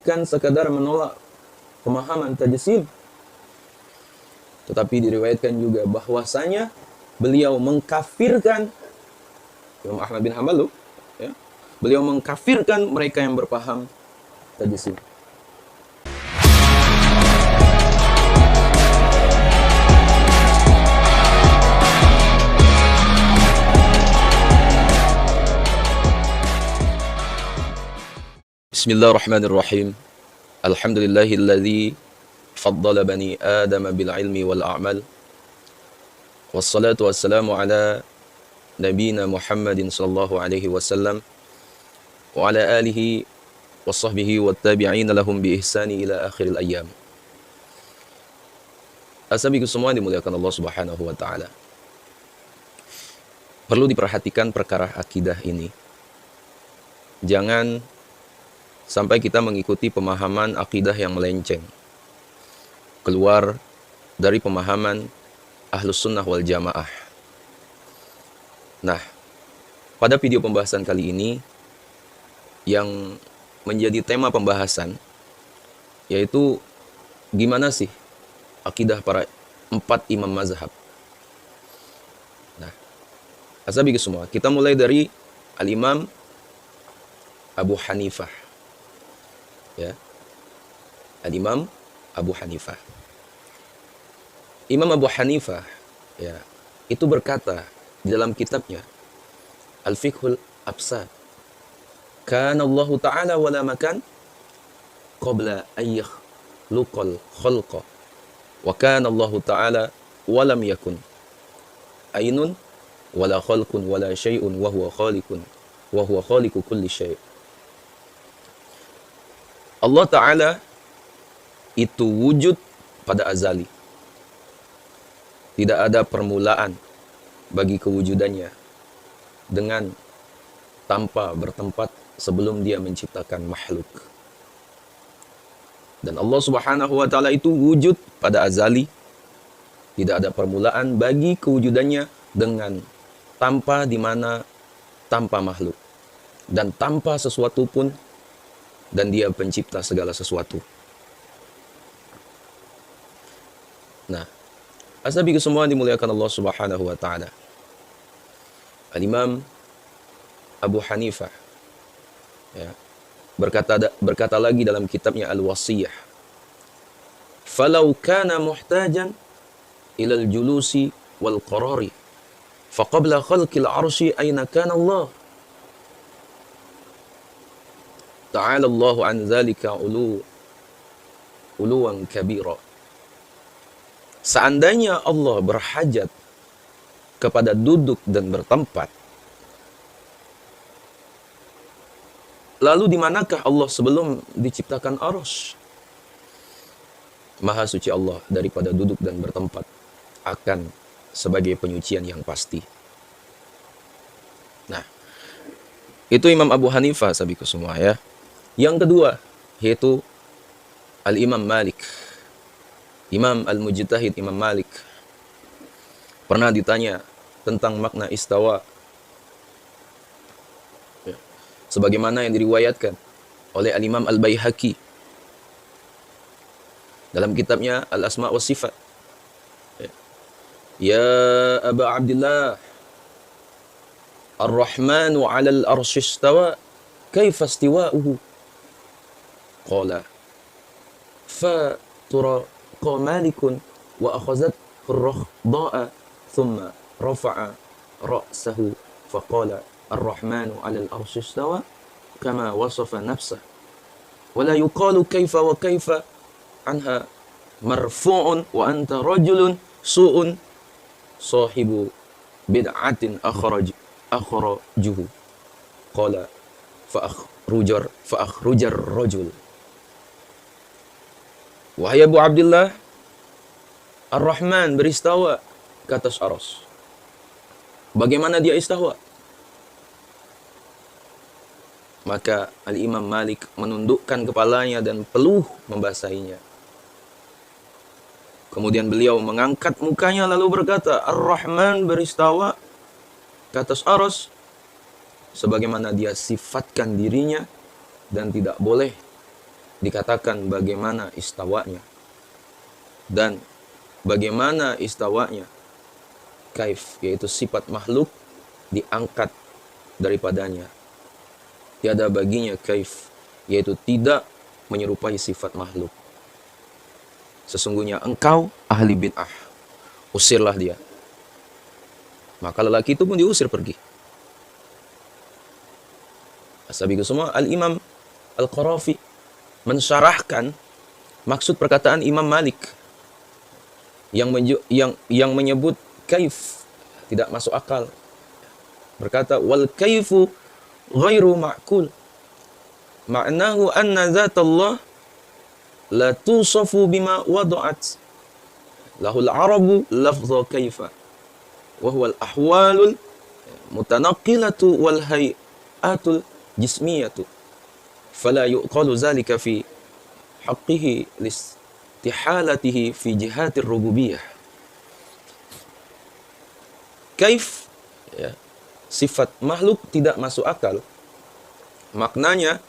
Bukan sekadar menolak pemahaman tajsim, tetapi diriwayatkan juga bahwasanya beliau mengkafirkan Imam Ahmad bin Hanbal loh, ya. Beliau mengkafirkan mereka yang berpaham tajsim. Bismillahirrahmanirrahim. Alhamdulillahilladzi faddala bani Adam bil ilmi wal a'mal. Wassalatu wassalamu ala nabiyina Muhammadin sallallahu alaihi wasallam wa ala alihi wa sahbihi wa tabi'ina lahum bi ihsani ila akhiril ayyam. Asabiku semua dimuliakan Allah Subhanahu wa taala. Perlu diperhatikan perkara akidah ini. Jangan sampai kita mengikuti pemahaman akidah yang melenceng, keluar dari pemahaman Ahlus Sunnah wal Jamaah. Nah, pada video pembahasan kali ini yang menjadi tema pembahasan yaitu gimana sih akidah para 4 imam mazhab. Nah, asabiku semua, kita mulai dari Al-Imam Abu Hanifah. Ya. Al-Imam Abu Hanifah. Imam Abu Hanifah, ya, itu berkata di dalam kitabnya Al-Fiqhul Absad, kana Allah Ta'ala wala makan qabla ayyakh luqal khalqa wa kana Allah Ta'ala walam yakun ainun wala khalqun wala syai'un wa huwa khaliqun wa huwa khaliqu kulli syai'. Allah Ta'ala itu wujud pada azali. Tidak ada permulaan bagi kewujudannya dengan tanpa bertempat sebelum dia menciptakan makhluk. Dan Allah Subhanahu wa Ta'ala itu wujud pada azali. Tidak ada permulaan bagi kewujudannya dengan tanpa, di mana tanpa makhluk dan tanpa sesuatu pun, dan dia pencipta segala sesuatu. Nah, asabiku semua dimuliakan Allah Subhanahu wa Ta'ala. Al-Imam Abu Hanifah, ya, berkata lagi dalam kitabnya Al-Wasiyah, falau kana muhtajan ilal julusi wal qarari faqabla khalqil arshi aina kana Allah ta'ala Allahu an dzalika uluwan kabira. Seandainya Allah berhajat kepada duduk dan bertempat, lalu di manakah Allah sebelum diciptakan arsy? Maha suci Allah daripada duduk dan bertempat, akan sebagai penyucian yang pasti. Nah, itu Imam Abu Hanifah, sabiku semua, ya. Yang kedua, yaitu Al-Imam Malik. Imam Al-Mujtahid Imam Malik pernah ditanya tentang makna istawa, ya, sebagaimana yang diriwayatkan oleh Al-Imam Al-Baihaqi dalam kitabnya Al-Asma' wa Sifat. Ya Aba Abdillah, Ar-Rahmanu 'alal arsy istawa, kaifa istiwa'uhu? Qala fa turaqa Malikun wa akhazat ar-rakhda'a thumma rafa'a ra'sahu faqala ar-Rahmanu 'alal arsy istawa kama wasafa nafsahu wa la yuqalu kaifa wa kaifa anha marfu'un wa anta rajulun su'un sahibu bid'atin akhrajuhu qala fa akhrujar rajul. Wahai Abu Abdullah, Ar-Rahman beristawa ke atas arsy. Bagaimana dia istawa? Maka Al-Imam Malik menundukkan kepalanya dan peluh membasahinya. Kemudian beliau mengangkat mukanya lalu berkata, Ar-Rahman beristawa ke atas arsy sebagaimana dia sifatkan dirinya, dan tidak boleh dikatakan bagaimana istawanya dan bagaimana istawanya kaif, yaitu sifat makhluk diangkat daripadanya. Tiada baginya kaif, yaitu tidak menyerupai sifat makhluk. Sesungguhnya engkau ahli bid'ah, usirlah dia. Maka lelaki itu pun diusir pergi. Asabiku semua, Al-Imam Al-Qarafi mensyarahkan maksud perkataan Imam Malik yang menyebut kaif tidak masuk akal. Berkata, wal kaifu ghairu ma'kul. Ma'nahu anna zatallah la tusafu bima wada'at lahul arabu lafza kaifa wa huwa al-ahwalul mutanaqqilatu wal hay'atul jismiyatu fala yuqalu zalika fi haqqihi listihalatihi fi jihatir rububiyah. Kaif, ya, sifat makhluk tidak masuk akal. Maknanya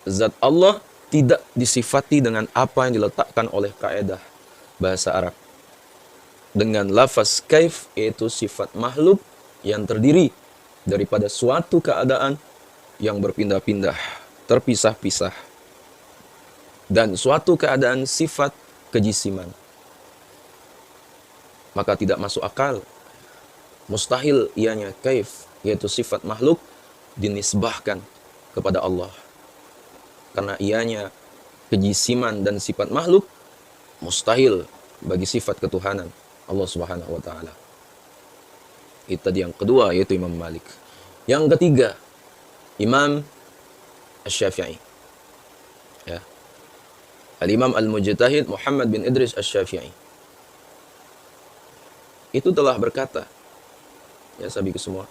zat Allah tidak disifati dengan apa yang diletakkan oleh kaidah bahasa Arab. Dengan lafaz kaif, yaitu sifat makhluk yang terdiri daripada suatu keadaan yang berpindah-pindah, terpisah-pisah, dan suatu keadaan sifat kejisiman. Maka tidak masuk akal, mustahil ianya kaif, yaitu sifat makhluk, dinisbahkan kepada Allah. Karena ianya kejisiman dan sifat makhluk mustahil bagi sifat ketuhanan Allah Subhanahu wa taala. Itu tadi yang kedua, yaitu Imam Malik. Yang ketiga, Imam Asy-Syafi'i. Ya. Al-Imam Al-Mujtahid Muhammad bin Idris Asy-Syafi'i. Itu telah berkata, ya sahabatku semua,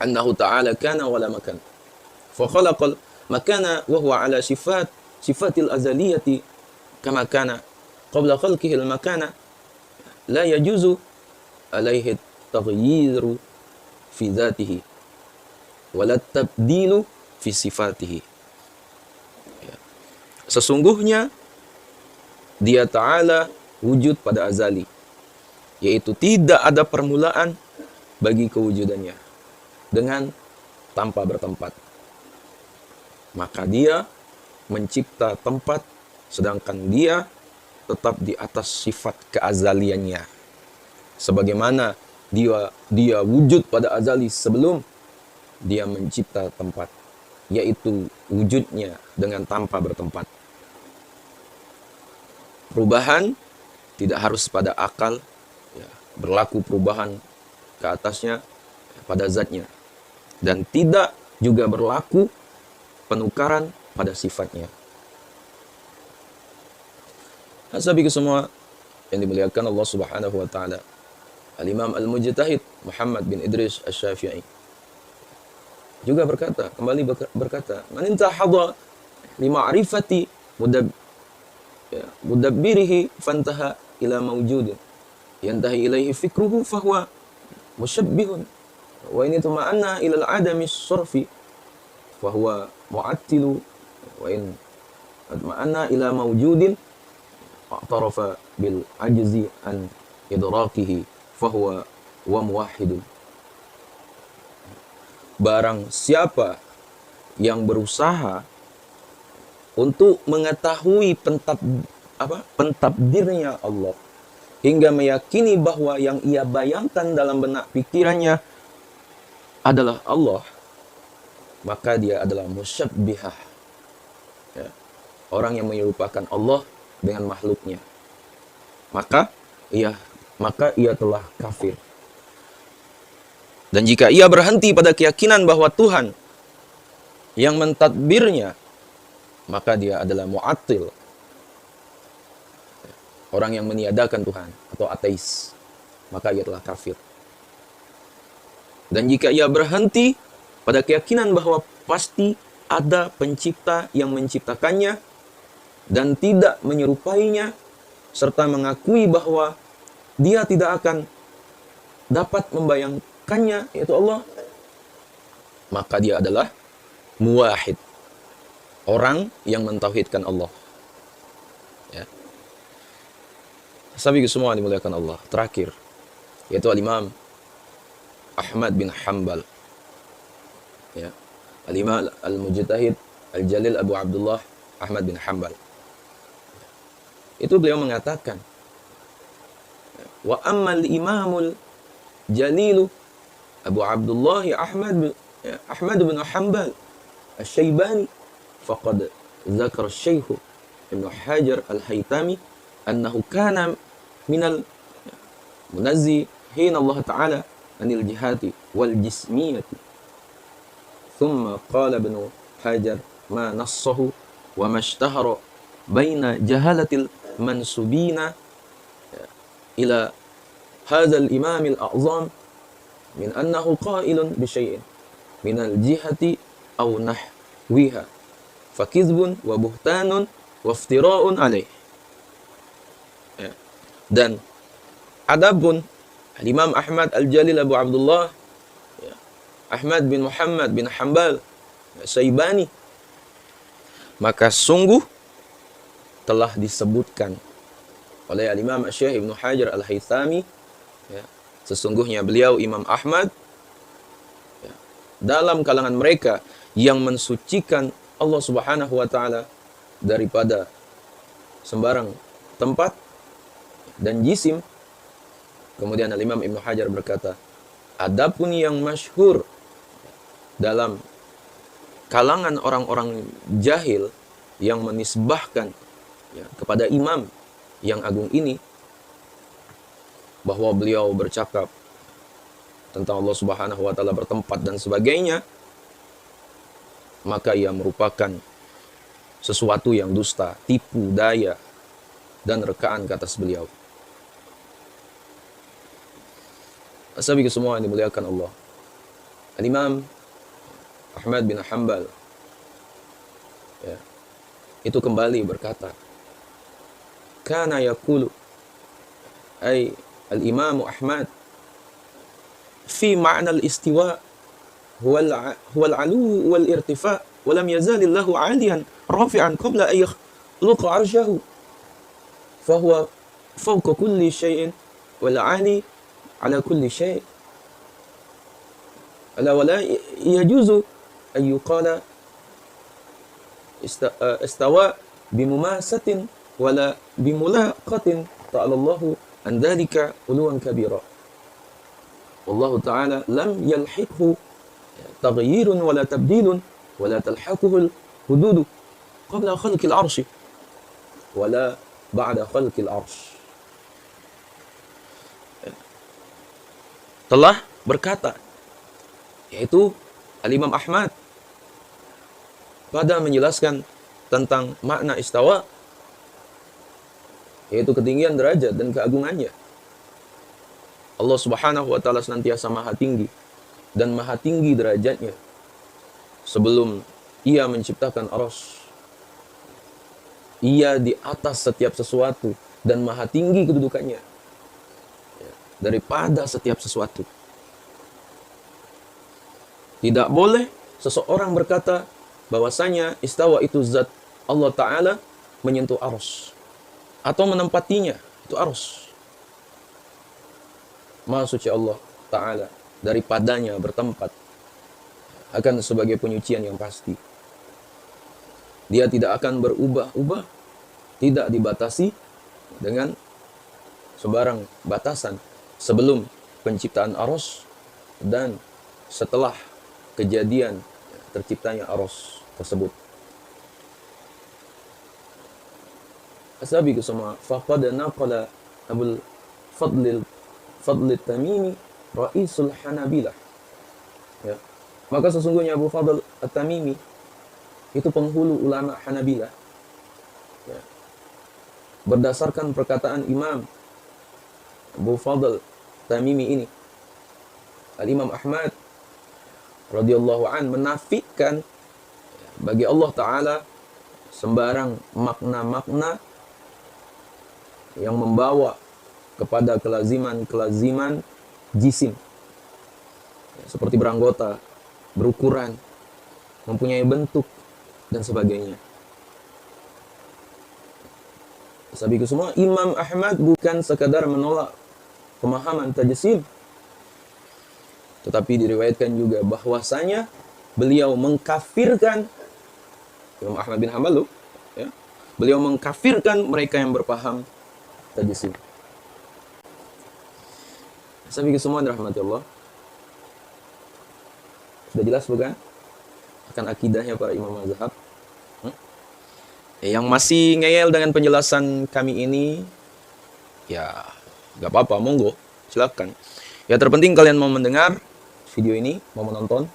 annahu ta'ala kana wala makan. Fa khalaqal makana wa huwa ala sifatil azaliyati kama kana qabla khalqihi al makana la yajuzu alaihi taghyiru fi dhatihi wala tabdilu fi sifatihi. Sesungguhnya dia Ta'ala wujud pada azali, yaitu tidak ada permulaan bagi kewujudannya dengan tanpa bertempat. Maka dia mencipta tempat, sedangkan dia tetap di atas sifat keazaliannya. Sebagaimana dia wujud pada azali sebelum dia mencipta tempat, yaitu wujudnya dengan tanpa bertempat. Perubahan tidak harus pada akal, ya, berlaku perubahan ke atasnya pada zatnya, dan tidak juga berlaku penukaran pada sifatnya. Hasabiku semua yang dimuliakan Allah Subhanahu wa taala, Al-Imam Al-Mujtahid Muhammad bin Idris Asy-Syafi'i juga berkata, kembali berkata, man intahadha li ma'rifati mudabbirihi fantaha ila mawjudin yantahi ilaihi fikruhu fahuwa musyabbihun wa in tuma'anna ila al-adami as-sarfi fahuwa mu'attilu wa in ma'anna ila mawjudin a'tarafa bil ajzi an idrakihi fahuwa wa muwahhidun. Barang siapa yang berusaha untuk mengetahui pentakdirnya Allah hingga meyakini bahwa yang ia bayangkan dalam benak pikirannya adalah Allah, maka dia adalah musyabbihah, ya, orang yang menyerupakan Allah dengan makhluknya. Maka ia telah kafir. Dan jika ia berhenti pada keyakinan bahwa Tuhan yang mentadbirnya, maka dia adalah mu'attil, orang yang meniadakan Tuhan atau ateis, maka ia telah kafir. Dan jika ia berhenti pada keyakinan bahwa pasti ada pencipta yang menciptakannya dan tidak menyerupainya, serta mengakui bahwa dia tidak akan dapat membayangkannya, yaitu Allah, maka dia adalah muwahhid, orang yang mentauhidkan Allah. Ya. Sahabat semua dimuliakan Allah. Terakhir, yaitu Al-Imam Ahmad bin Hanbal. Ya. Al-Imam Al-Mujtahid Al-Jalil Abu Abdullah Ahmad bin Hanbal. Itu beliau mengatakan, wa ammal imamul jalilu Abu Abdullah Ahmad bin Hanbal Asy-Syaibani faqad dzakara Syekh Ibnu Hajar Al-Haytami annahu kana minal munazzihin Allah Ta'ala anil jihati wal jismiyati. Thumma qala Ibnu Hajar ma nassahu wa mashtahara baina jahalatil mansubina ila hadzal imam al-a'zam min annahu qailun bi syai'in min al-jihati aw nahwiha fakizbun wa buhtanun wa iftira'un alaih. Ya. Dan adapun Imam Ahmad Al-Jalil Abu Abdullah ya, Ahmad bin Muhammad bin Hanbal Syaibani, maka sungguh telah disebutkan oleh Al-Imam Syekh Ibnu Hajar Al-Haytami ya, sesungguhnya beliau Imam Ahmad ya, dalam kalangan mereka yang mensucikan Allah Subhanahu wa taala daripada sembarang tempat dan jisim. Kemudian Al-Imam Ibnu Hajar berkata, adapun yang masyhur dalam kalangan orang-orang jahil yang menisbahkan ya, kepada imam yang agung ini, bahwa beliau bercakap tentang Allah Subhanahu wa taala bertempat dan sebagainya, maka ia merupakan sesuatu yang dusta, tipu daya dan rekaan ke atas beliau. Ashabi semua yang dimuliakan Allah. Al-Imam Ahmad bin Hanbal ya, itu kembali berkata, kana yaqulu ay al-Imam Ahmad fi ma'na al-istiwa huwa al-'ulu wal irtifa wa lam yazal Allahu 'aliyan rafi'an qabla an yakhluqa 'arshahu fa huwa fawqa kulli shay'in wal 'ali 'ala kulli shay' ala wa la yajuzu an yuqala istawa bimumasatin wala bimulaqatin ta'ala Allahu an dhalika uluwan kabira. Wallahu ta'ala lam yalhiqhu taghyirun wala tabdilun wala talhaquhu al-hududu qabla khalqil arshi wala ba'da khalqil arsh. Telah berkata, yaitu Al-Imam Ahmad pada menjelaskan tentang makna istawa, yaitu ketinggian derajat dan keagungannya. Allah Subhanahu wa taala senantiasa maha tinggi dan maha tinggi derajatnya sebelum ia menciptakan arsy. Ia di atas setiap sesuatu dan maha tinggi kedudukannya daripada setiap sesuatu. Tidak boleh seseorang berkata bahwasanya istawa itu zat Allah Ta'ala menyentuh arsy atau menempatinya, itu arsy. Maha suci Allah Ta'ala daripadanya bertempat akan sebagai penyucian yang pasti. Dia tidak akan berubah-ubah, tidak dibatasi dengan sebarang batasan sebelum penciptaan arsy dan setelah kejadian terciptanya arsy tersebut. Ashabi semua, faqad naqala Abul Fadl At-Tamimi Ra'isul Hanabilah. Ya. Maka sesungguhnya Abu Fadl At-Tamimi itu penghulu ulama Hanabilah. Ya. Berdasarkan perkataan Imam Abu Fadl Tamimi ini, Al-Imam Ahmad radhiyallahu an menafikan bagi Allah Ta'ala sembarang makna-makna yang membawa kepada kelaziman-kelaziman jisim, seperti beranggota, berukuran, mempunyai bentuk, dan sebagainya. Sabiku semua, Imam Ahmad bukan sekadar menolak pemahaman tajsim, tetapi diriwayatkan juga bahwasanya beliau mengkafirkan Imam Ahmad bin Hanbal loh, ya. Beliau mengkafirkan mereka yang berpaham tajsim. Sabiku semua dirahmati Allah. Sudah jelas bukan? Akan akidahnya para imam mazhab. Yang masih ngeyel dengan penjelasan kami ini, ya gak apa-apa, monggo, silakan. Ya terpenting kalian mau mendengar video ini, mau menonton.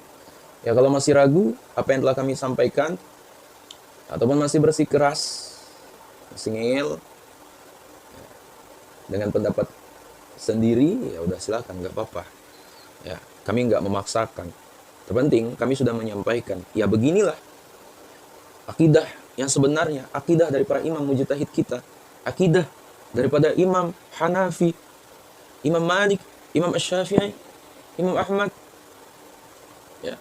Ya kalau masih ragu apa yang telah kami sampaikan, ataupun masih bersikeras, masih ngeyel dengan pendapat sendiri, ya udah silakan, gak apa-apa. Ya, kami nggak memaksakan. Terpenting kami sudah menyampaikan. Ya beginilah akidah yang sebenarnya, akidah dari para imam mujtahid kita, akidah daripada Imam Hanafi, Imam Malik, Imam Asy-Syafi'i, Imam Ahmad. Ya.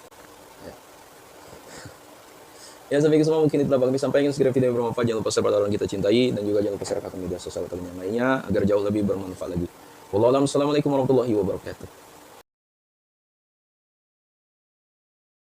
Ya sampai semua mungkin itulah kami sampaikan. Sekiranya video yang bermanfaat, jangan lupa share pada orang kita cintai, dan juga jangan lupa share ke media sosial kalian yang lainnya agar jauh lebih bermanfaat lagi. Wallahualam. Assalamualaikum warahmatullahi wabarakatuh.